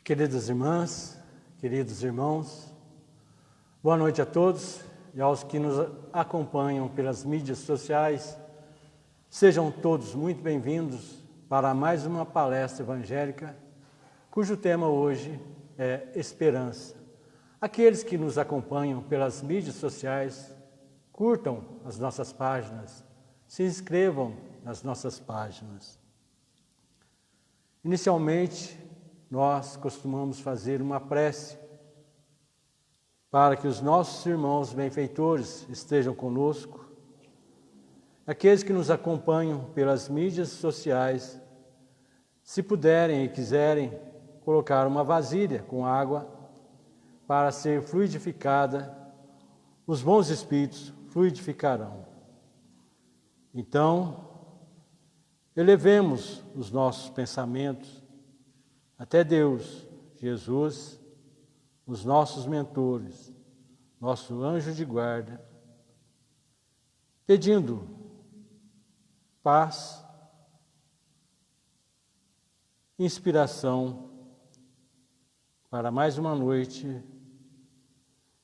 Queridas irmãs, queridos irmãos, boa noite a todos e aos que nos acompanham pelas mídias sociais. Sejam todos muito bem-vindos para mais uma palestra evangélica, cujo tema hoje é esperança. Aqueles que nos acompanham pelas mídias sociais, curtam as nossas páginas, se inscrevam nas nossas páginas. Inicialmente, nós costumamos fazer uma prece para que os nossos irmãos benfeitores estejam conosco. Aqueles que nos acompanham pelas mídias sociais, se puderem e quiserem colocar uma vasilha com água para ser fluidificada, os bons espíritos fluidificarão. Então, elevemos os nossos pensamentos até Deus, Jesus, os nossos mentores, nosso anjo de guarda, pedindo paz, inspiração para mais uma noite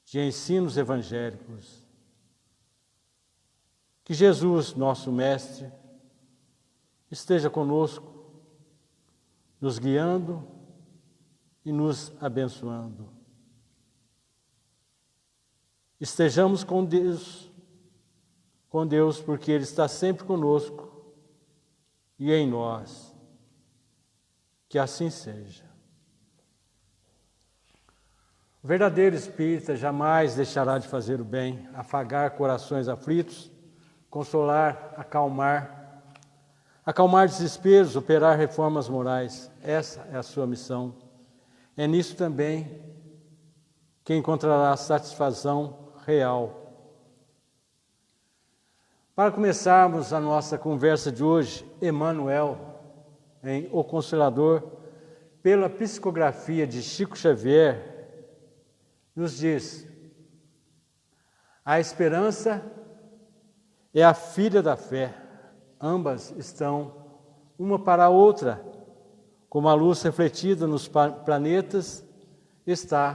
de ensinos evangélicos. Que Jesus, nosso Mestre, esteja conosco, nos guiando e nos abençoando. Estejamos com Deus, porque Ele está sempre conosco e em nós. Que assim seja. O verdadeiro espírita jamais deixará de fazer o bem, afagar corações aflitos, consolar, acalmar desesperos, operar reformas morais. Essa é a sua missão. É nisso também que encontrará satisfação real. Para começarmos a nossa conversa de hoje, Emmanuel, em O Consolador, pela psicografia de Chico Xavier, nos diz: a esperança é a filha da fé. Ambas estão uma para a outra, como a luz refletida nos planetas está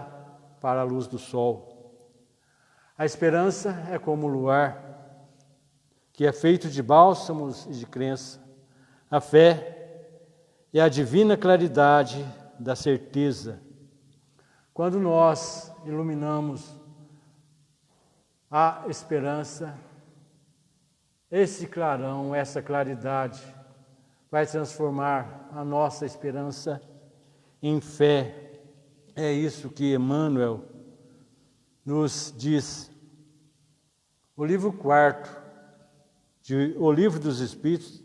para a luz do sol. A esperança é como o luar, que é feito de bálsamos e de crença. A fé é a divina claridade da certeza. Quando nós iluminamos a esperança, esse clarão, essa claridade, vai transformar a nossa esperança em fé. É isso que Emmanuel nos diz. O livro 4 O Livro dos Espíritos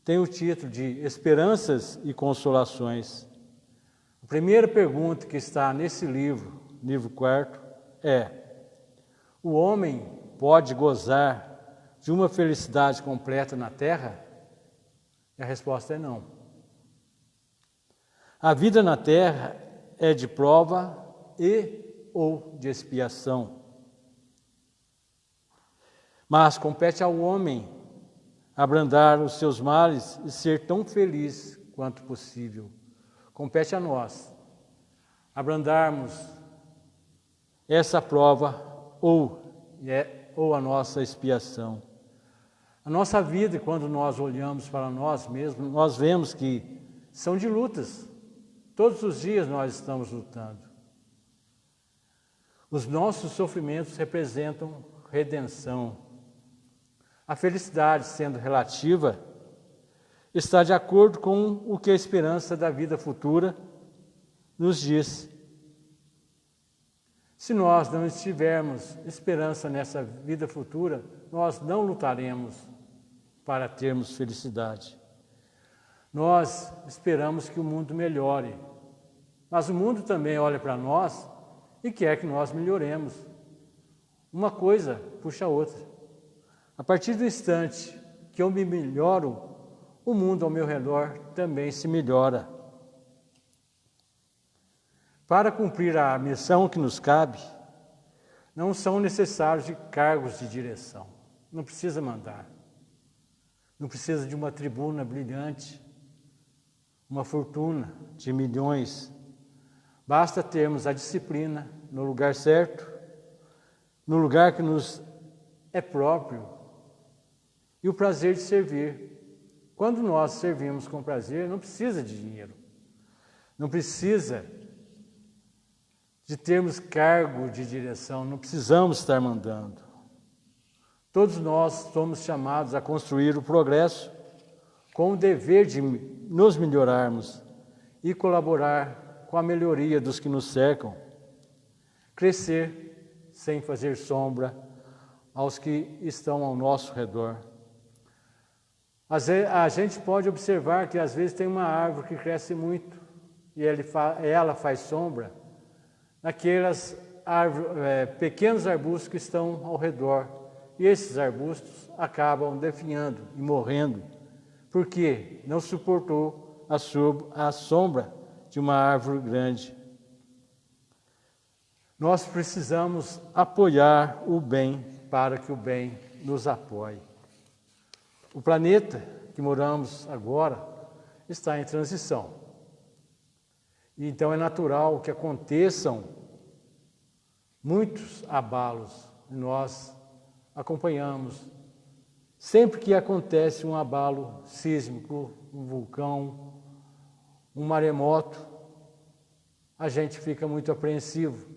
tem o título de Esperanças e Consolações. A primeira pergunta que está nesse livro 4, é: o homem pode gozar de uma felicidade completa na Terra? E a resposta é não. A vida na Terra é de prova ou de expiação. Mas compete ao homem abrandar os seus males e ser tão feliz quanto possível. Compete a nós abrandarmos essa prova ou a nossa expiação. A nossa vida, quando nós olhamos para nós mesmos, nós vemos que são de lutas. Todos os dias nós estamos lutando. Os nossos sofrimentos representam redenção. A felicidade, sendo relativa, está de acordo com o que a esperança da vida futura nos diz. Se nós não tivermos esperança nessa vida futura, nós não lutaremos para termos felicidade. Nós esperamos que o mundo melhore, mas o mundo também olha para nós e quer que nós melhoremos. Uma coisa puxa a outra. A partir do instante que eu me melhoro, o mundo ao meu redor também se melhora. Para cumprir a missão que nos cabe, não são necessários de cargos de direção. Não precisa mandar. Não precisa de uma tribuna brilhante, uma fortuna de milhões. Basta termos a disciplina no lugar certo, no lugar que nos é próprio, e o prazer de servir. Quando nós servimos com prazer, não precisa de dinheiro, não precisa de termos cargo de direção, não precisamos estar mandando. Todos nós somos chamados a construir o progresso com o dever de nos melhorarmos e colaborar com a melhoria dos que nos cercam. Crescer sem fazer sombra aos que estão ao nosso redor. A gente pode observar que às vezes tem uma árvore que cresce muito e ela faz sombra naqueles pequenos arbustos que estão ao redor. E esses arbustos acabam definhando e morrendo, porque não suportou a sombra de uma árvore grande. Nós precisamos apoiar o bem para que o bem nos apoie. O planeta que moramos agora está em transição. E então é natural que aconteçam muitos abalos. Nós acompanhamos. Sempre que acontece um abalo sísmico, um vulcão, um maremoto, a gente fica muito apreensivo.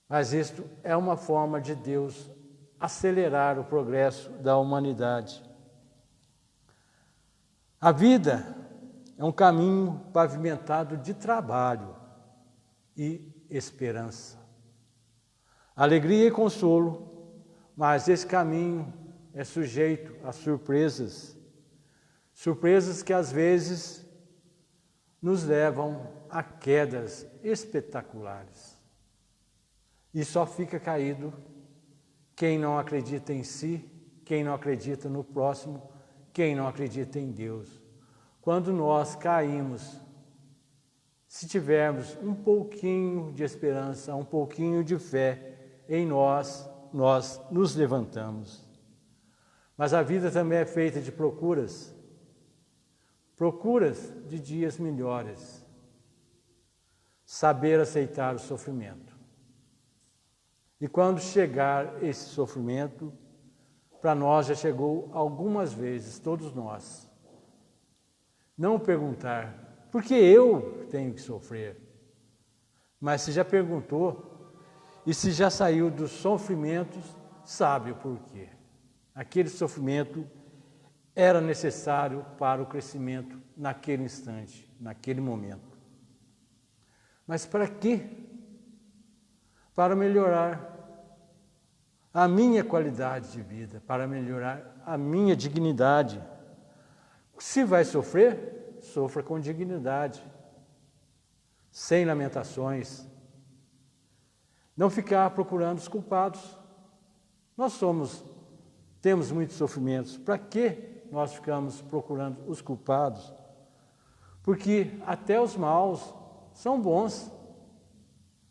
Mas isto é uma forma de Deus acelerar o progresso da humanidade. A vida é um caminho pavimentado de trabalho e esperança. Alegria e consolo, mas esse caminho é sujeito a surpresas. Surpresas que às vezes nos levam a quedas espetaculares. E só fica caído quem não acredita em si, quem não acredita no próximo, quem não acredita em Deus. Quando nós caímos, se tivermos um pouquinho de esperança, um pouquinho de fé em nós nos levantamos. Mas a vida também é feita de procuras de dias melhores. Saber aceitar o sofrimento. E quando chegar esse sofrimento, para nós já chegou algumas vezes, todos nós. Não perguntar, por que eu tenho que sofrer? Mas se já perguntou, e se já saiu dos sofrimentos, sabe o porquê. Aquele sofrimento era necessário para o crescimento naquele instante, naquele momento. Mas para quê? Para melhorar a minha qualidade de vida, para melhorar a minha dignidade. Se vai sofrer, sofra com dignidade, sem lamentações. Não ficar procurando os culpados. Nós temos muitos sofrimentos. Para que nós ficamos procurando os culpados? Porque até os maus são bons.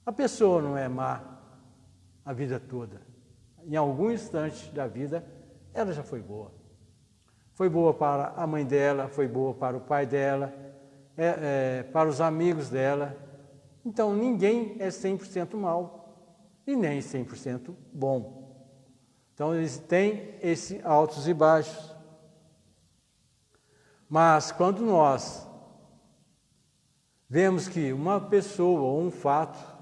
A pessoa não é má a vida toda. Em algum instante da vida, ela já foi boa. Foi boa para a mãe dela, foi boa para o pai dela, para os amigos dela. Então, ninguém é 100% mal e nem 100% bom. Então, eles têm esses altos e baixos. Mas, quando nós vemos que uma pessoa ou um fato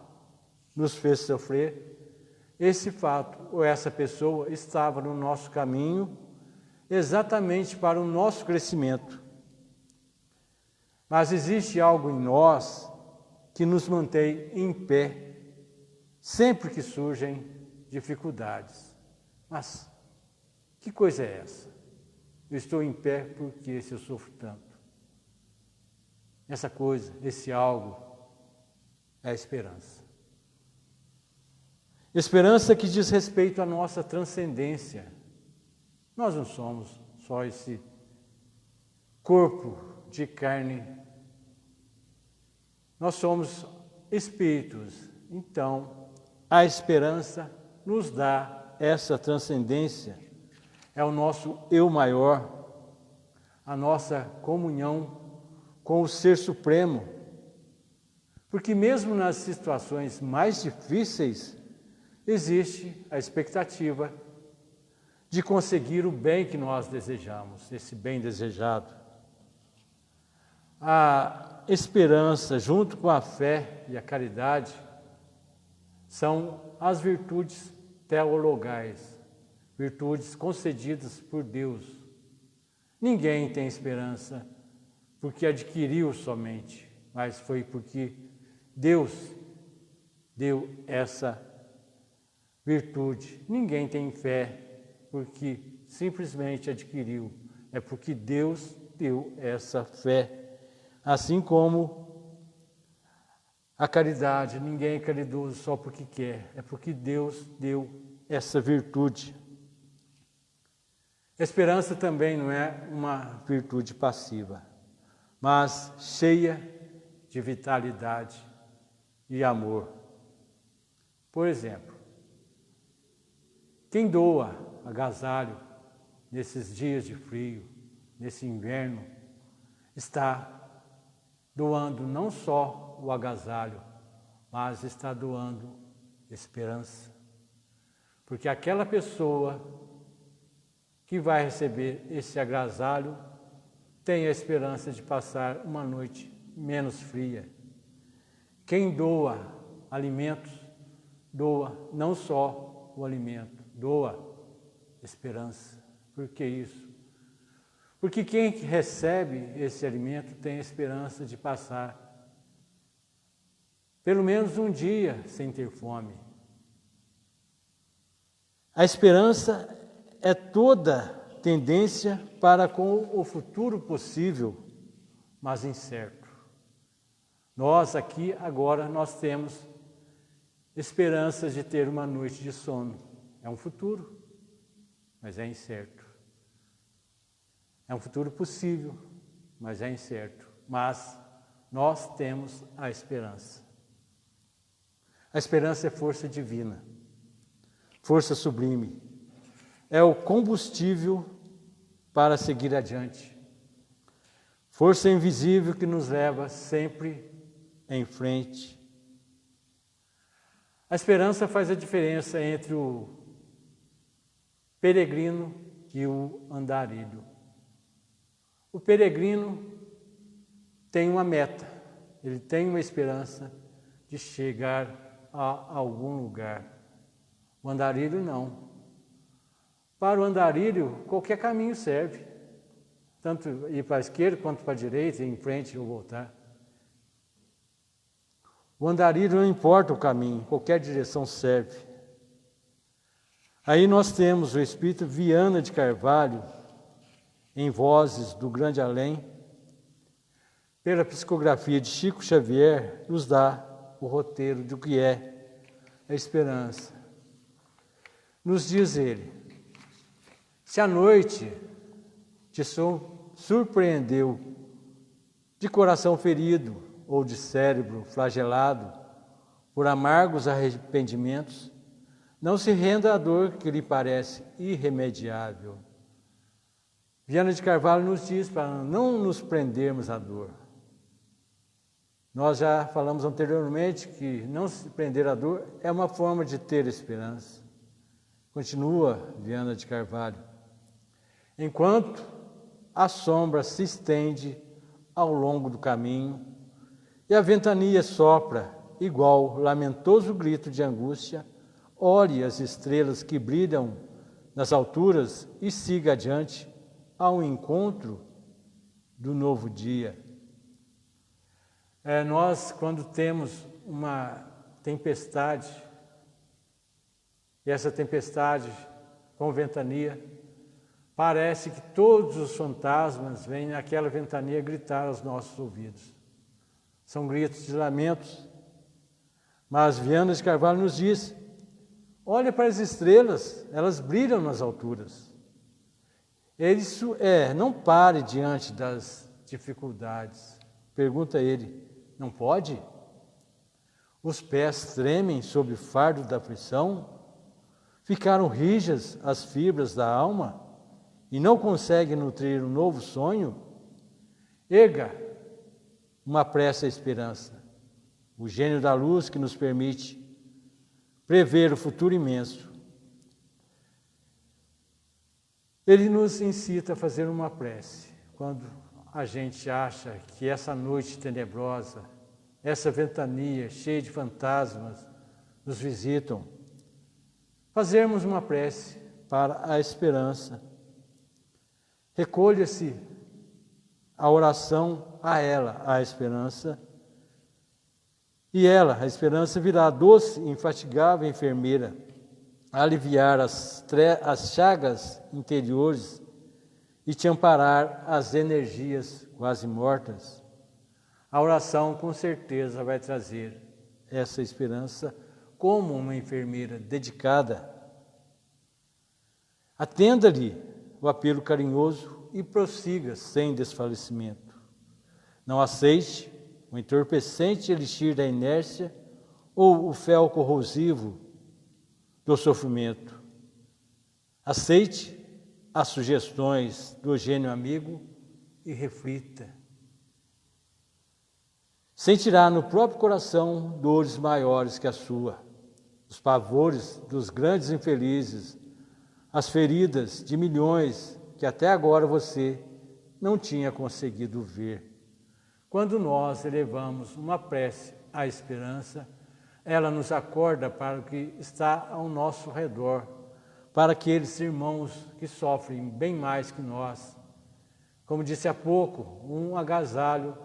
nos fez sofrer, esse fato ou essa pessoa estava no nosso caminho exatamente para o nosso crescimento. Mas existe algo em nós que nos mantém em pé sempre que surgem dificuldades. Mas que coisa é essa? Eu estou em pé porque se eu sofro tanto. Essa coisa, esse algo, é a esperança. Esperança que diz respeito à nossa transcendência. Nós não somos só esse corpo de carne. Nós somos espíritos. Então, a esperança nos dá essa transcendência. É o nosso eu maior, a nossa comunhão com o Ser Supremo. Porque mesmo nas situações mais difíceis, existe a expectativa de conseguir o bem que nós desejamos, esse bem desejado. A esperança, junto com a fé e a caridade, são as virtudes teologais, virtudes concedidas por Deus. Ninguém tem esperança porque adquiriu somente, mas foi porque Deus deu essa virtude. Ninguém tem fé porque simplesmente adquiriu, é porque Deus deu essa fé. Assim como a caridade, ninguém é caridoso só porque quer, é porque Deus deu essa virtude. A esperança também não é uma virtude passiva, mas cheia de vitalidade e amor. Por exemplo, quem doa agasalho nesses dias de frio, nesse inverno, está doando não só o agasalho, mas está doando esperança. Porque aquela pessoa que vai receber esse agasalho tem a esperança de passar uma noite menos fria. Quem doa alimentos, doa não só o alimento, doa esperança. Por que isso? Porque quem recebe esse alimento tem a esperança de passar pelo menos um dia sem ter fome. A esperança é toda tendência para com o futuro possível, mas incerto. Nós aqui agora nós temos esperanças de ter uma noite de sono. É um futuro, mas é incerto. É um futuro possível, mas é incerto. Mas nós temos a esperança. A esperança é força divina, força sublime. É o combustível para seguir adiante. Força invisível que nos leva sempre em frente. A esperança faz a diferença entre o peregrino e o andarilho. O peregrino tem uma meta, ele tem uma esperança de chegar a algum lugar. O andarilho não. Para o andarilho, qualquer caminho serve, tanto ir para a esquerda quanto para a direita, ir em frente ou voltar. O andarilho não importa o caminho, qualquer direção serve. Aí nós temos o Espírito Viana de Carvalho, em Vozes do Grande Além, pela psicografia de Chico Xavier, nos dá o roteiro do que é a esperança. Nos diz ele: se a noite te surpreendeu de coração ferido ou de cérebro flagelado por amargos arrependimentos, não se renda à dor que lhe parece irremediável. Viana de Carvalho nos diz para não nos prendermos à dor. Nós já falamos anteriormente que não se prender à dor é uma forma de ter esperança. Continua Viana de Carvalho. Enquanto a sombra se estende ao longo do caminho e a ventania sopra igual lamentoso grito de angústia, olhe as estrelas que brilham nas alturas e siga adiante ao encontro do novo dia. Nós, quando temos uma tempestade, e essa tempestade com ventania, parece que todos os fantasmas vêm naquela ventania gritar aos nossos ouvidos. São gritos de lamentos, mas Viana de Carvalho nos diz: olha para as estrelas, elas brilham nas alturas. Isso não pare diante das dificuldades. Pergunta ele: não pode? Os pés tremem sob o fardo da aflição? Ficaram rijas as fibras da alma e não consegue nutrir um novo sonho? Erga uma prece à esperança. o gênio da luz que nos permite prever o futuro imenso. Ele nos incita a fazer uma prece. Quando a gente acha que essa noite tenebrosa, essa ventania cheia de fantasmas nos visitam, fazermos uma prece para a esperança. Recolha-se a oração a ela, a esperança, e ela, a esperança, virá doce e infatigável enfermeira, a aliviar as chagas interiores e te amparar as energias quase mortas. A oração com certeza vai trazer essa esperança como uma enfermeira dedicada. Atenda-lhe o apelo carinhoso e prossiga sem desfalecimento. Não aceite o entorpecente elixir da inércia ou o fel corrosivo do sofrimento. Aceite as sugestões do gênio amigo e reflita. Sentirá no próprio coração dores maiores que a sua, os pavores dos grandes infelizes, as feridas de milhões que até agora você não tinha conseguido ver. Quando nós elevamos uma prece à esperança, ela nos acorda para o que está ao nosso redor, para aqueles irmãos que sofrem bem mais que nós. Como disse há pouco, um agasalho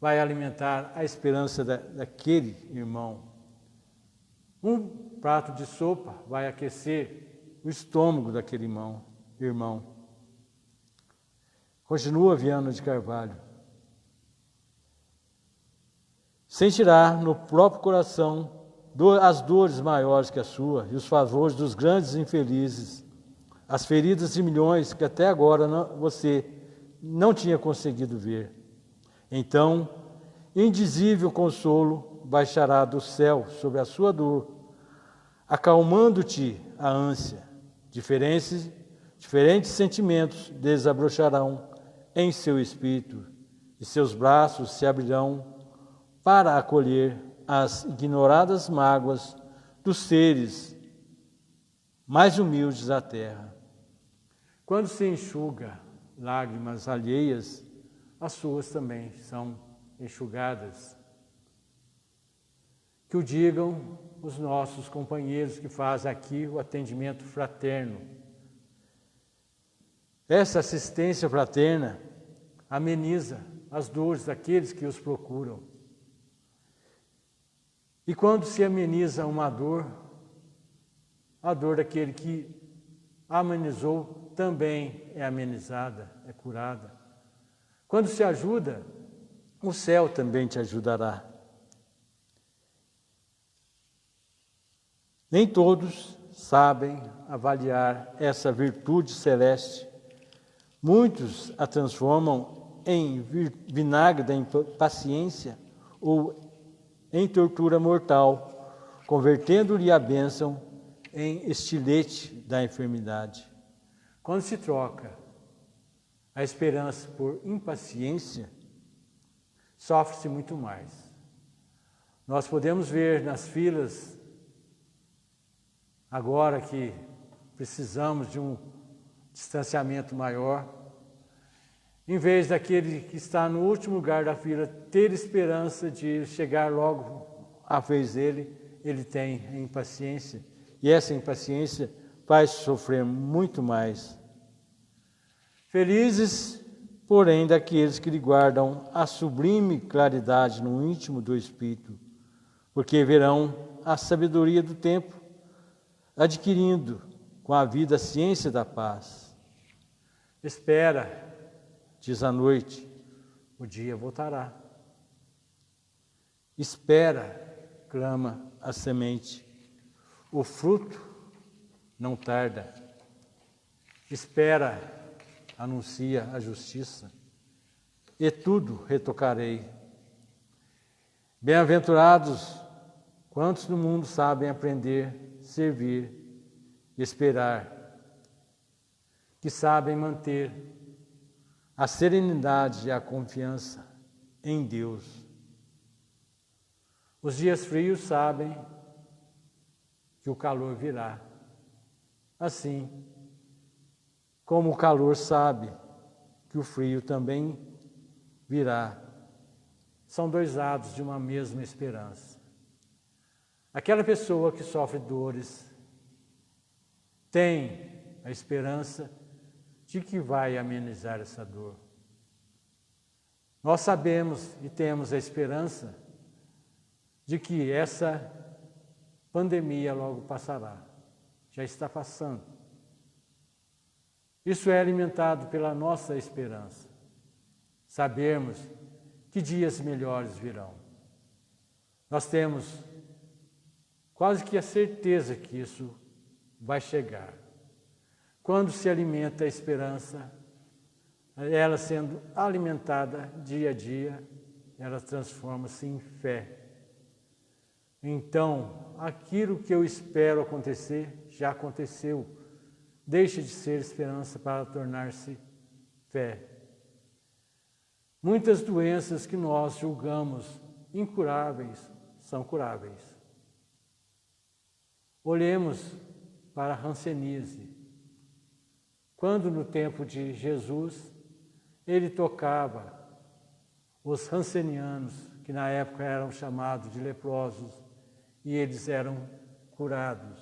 vai alimentar a esperança daquele irmão. Um prato de sopa vai aquecer o estômago daquele irmão. Continua Viana de Carvalho. Sentirá no próprio coração as dores maiores que a sua e os favores dos grandes infelizes, as feridas de milhões que até agora você não tinha conseguido ver. Então, indizível consolo baixará do céu sobre a sua dor, acalmando-te a ânsia. Diferentes sentimentos desabrocharão em seu espírito e seus braços se abrirão para acolher as ignoradas mágoas dos seres mais humildes da terra. Quando se enxuga lágrimas alheias, as suas também são enxugadas. Que o digam os nossos companheiros que fazem aqui o atendimento fraterno. Essa assistência fraterna ameniza as dores daqueles que os procuram. E quando se ameniza uma dor, a dor daquele que amenizou também é amenizada, é curada. Quando se ajuda, o céu também te ajudará. Nem todos sabem avaliar essa virtude celeste. Muitos a transformam em vinagre da impaciência ou em tortura mortal, convertendo-lhe a bênção em estilete da enfermidade. Quando se troca a esperança por impaciência, sofre-se muito mais. Nós podemos ver nas filas, agora que precisamos de um distanciamento maior, em vez daquele que está no último lugar da fila ter esperança de chegar logo à vez dele, ele tem a impaciência, e essa impaciência faz sofrer muito mais. Felizes, porém, daqueles que lhe guardam a sublime claridade no íntimo do Espírito, porque verão a sabedoria do tempo, adquirindo com a vida a ciência da paz. Espera, diz a noite, o dia voltará. Espera, clama a semente, o fruto não tarda. Espera, anuncia a justiça, e tudo retocarei. Bem-aventurados quantos no mundo sabem aprender, servir, esperar, que sabem manter a serenidade e a confiança em Deus. Os dias frios sabem que o calor virá. Assim como o calor sabe que o frio também virá. São dois lados de uma mesma esperança. Aquela pessoa que sofre dores tem a esperança de que vai amenizar essa dor. Nós sabemos e temos a esperança de que essa pandemia logo passará. Já está passando. Isso é alimentado pela nossa esperança. Sabermos que dias melhores virão. Nós temos quase que a certeza que isso vai chegar. Quando se alimenta a esperança, ela sendo alimentada dia a dia, ela transforma-se em fé. Então, aquilo que eu espero acontecer, já aconteceu. Deixa de ser esperança para tornar-se fé. Muitas doenças que nós julgamos incuráveis, são curáveis. Olhemos para a hanseníase. Quando no tempo de Jesus, ele tocava os hansenianos, que na época eram chamados de leprosos, e eles eram curados.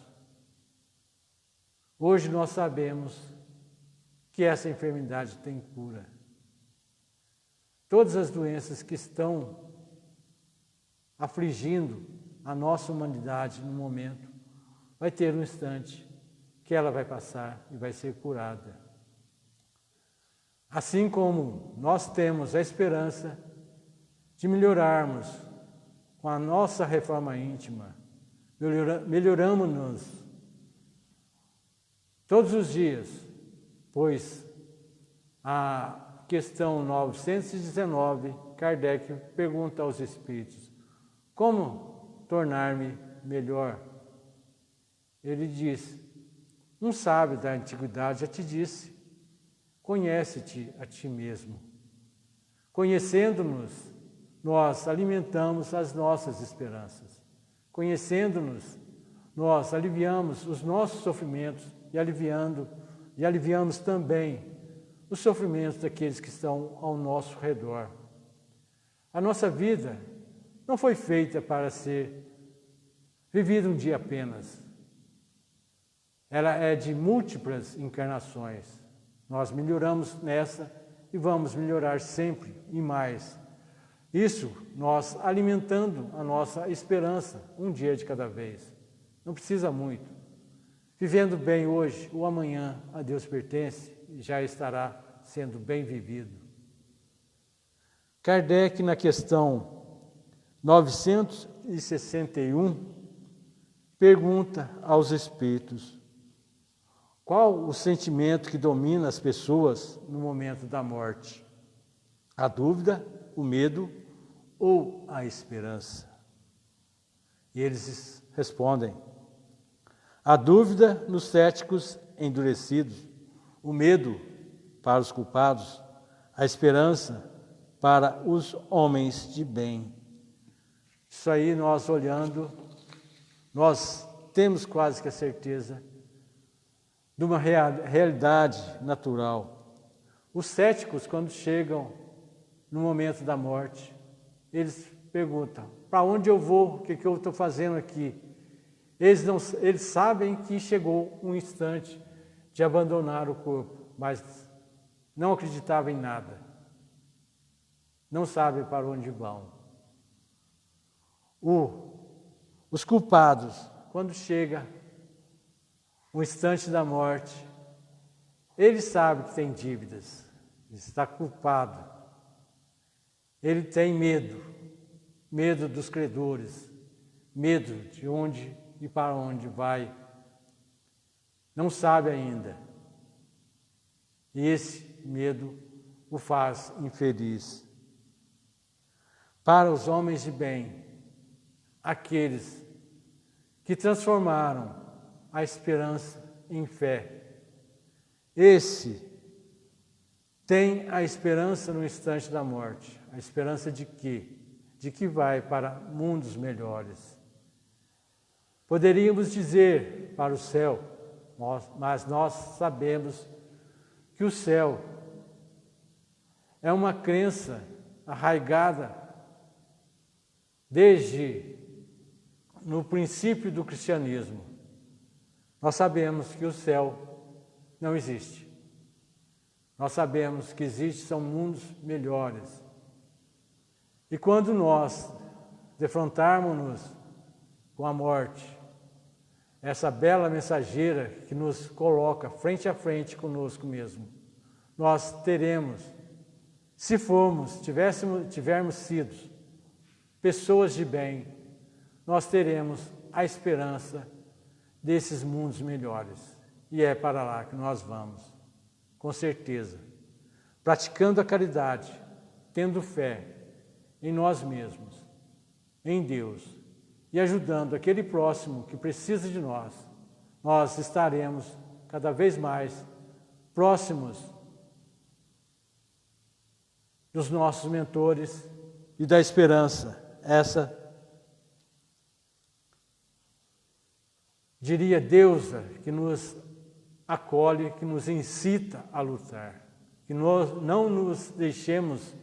Hoje nós sabemos que essa enfermidade tem cura. Todas as doenças que estão afligindo a nossa humanidade no momento, vai ter um instante que ela vai passar e vai ser curada. Assim como nós temos a esperança de melhorarmos com a nossa reforma íntima, melhoramos-nos todos os dias, pois a questão 919, Kardec pergunta aos espíritos: como tornar-me melhor? Ele diz: um sábio da antiguidade já te disse, conhece-te a ti mesmo. Conhecendo-nos, nós alimentamos as nossas esperanças. Conhecendo-nos, nós aliviamos os nossos sofrimentos e aliviamos também os sofrimentos daqueles que estão ao nosso redor. A nossa vida não foi feita para ser vivida um dia apenas. Ela é de múltiplas encarnações. Nós melhoramos nessa e vamos melhorar sempre e mais. Isso nós alimentando a nossa esperança, um dia de cada vez. Não precisa muito. Vivendo bem hoje, o amanhã a Deus pertence e já estará sendo bem vivido. Kardec, na questão 961, pergunta aos espíritos: qual o sentimento que domina as pessoas no momento da morte? A dúvida, o medo ou a esperança? E eles respondem: a dúvida nos céticos endurecidos, o medo para os culpados, a esperança para os homens de bem. Isso aí nós olhando, nós temos quase que a certeza de uma realidade natural. Os céticos, quando chegam no momento da morte, eles perguntam: para onde eu vou? O que eu estou fazendo aqui? Eles sabem que chegou um instante de abandonar o corpo, mas não acreditavam em nada. Não sabem para onde vão. Os culpados, quando chega o instante da morte, ele sabe que tem dívidas, está culpado. Ele tem medo dos credores, medo de onde e para onde vai. Não sabe ainda. E esse medo o faz infeliz. Para os homens de bem, aqueles que transformaram a esperança em fé, esse tem a esperança no instante da morte. A esperança de quê? de que vai para mundos melhores. Poderíamos dizer para o céu, mas nós sabemos que o céu é uma crença arraigada desde no princípio do cristianismo. Nós sabemos que o céu não existe. Nós sabemos que são mundos melhores. E quando nós defrontarmos-nos com a morte, essa bela mensageira que nos coloca frente a frente conosco mesmo, nós teremos, se tivermos sido pessoas de bem, nós teremos a esperança desses mundos melhores. E é para lá que nós vamos, com certeza, praticando a caridade, tendo fé em nós mesmos, em Deus, e ajudando aquele próximo que precisa de nós. Nós estaremos cada vez mais próximos dos nossos mentores e da esperança. Essa, diria, deusa que nos acolhe, que nos incita a lutar, que nós não nos deixemos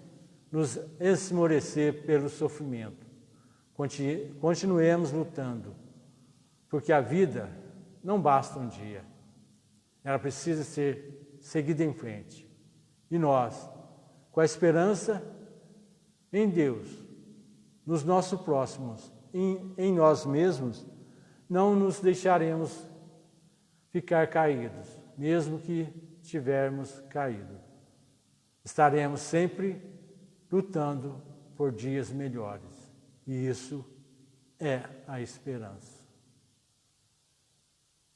nos esmorecer pelo sofrimento. Continuemos lutando, porque a vida não basta um dia, ela precisa ser seguida em frente. E nós, com a esperança em Deus, nos nossos próximos, em nós mesmos, não nos deixaremos ficar caídos, mesmo que tivermos caído. Estaremos sempre lutando por dias melhores. E isso é a esperança.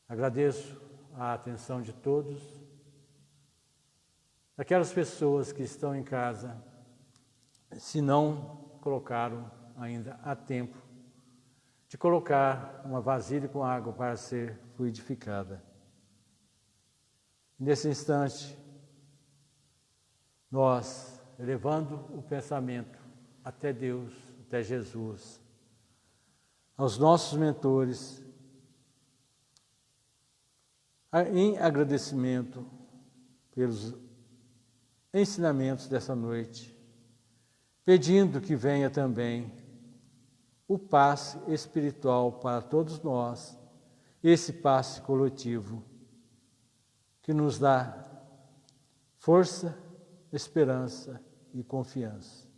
Agradeço a atenção de todos. Aquelas pessoas que estão em casa, se não colocaram ainda a tempo de colocar uma vasilha com água para ser fluidificada. Nesse instante, nós, elevando o pensamento até Deus, até Jesus, aos nossos mentores, em agradecimento pelos ensinamentos dessa noite, pedindo que venha também o passe espiritual para todos nós, esse passe coletivo, que nos dá força, esperança e confiança.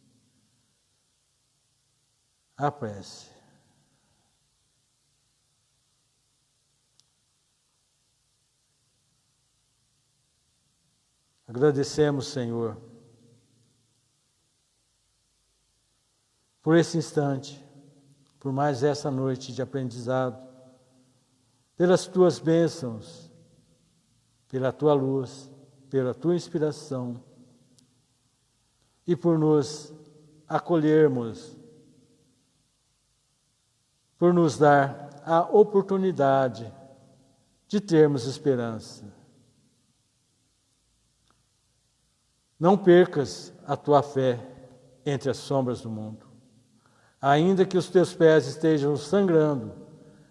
A prece. Agradecemos, Senhor, por esse instante, por mais essa noite de aprendizado, pelas Tuas bênçãos, pela Tua luz, pela Tua inspiração e por nos acolhermos, por nos dar a oportunidade de termos esperança. Não percas a tua fé entre as sombras do mundo. Ainda que os teus pés estejam sangrando,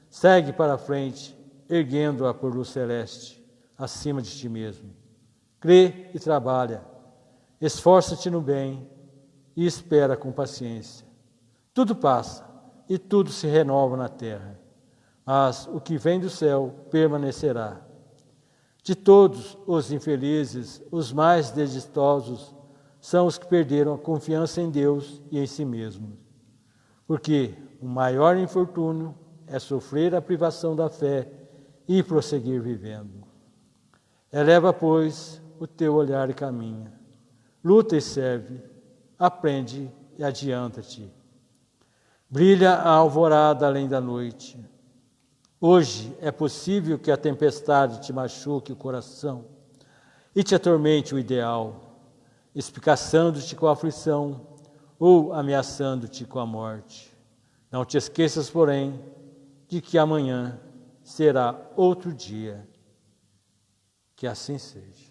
segue para a frente, erguendo-a por luz celeste, acima de ti mesmo. Crê e trabalha, esforça-te no bem e espera com paciência. Tudo passa e tudo se renova na terra, mas o que vem do céu permanecerá. De todos os infelizes, os mais desditosos são os que perderam a confiança em Deus e em si mesmos. Porque o maior infortúnio é sofrer a privação da fé e prosseguir vivendo. Eleva, pois, o teu olhar e caminha. Luta e serve, aprende e adianta-te. Brilha a alvorada além da noite. Hoje é possível que a tempestade te machuque o coração e te atormente o ideal, espicaçando-te com a aflição ou ameaçando-te com a morte. Não te esqueças, porém, de que amanhã será outro dia. Que assim seja.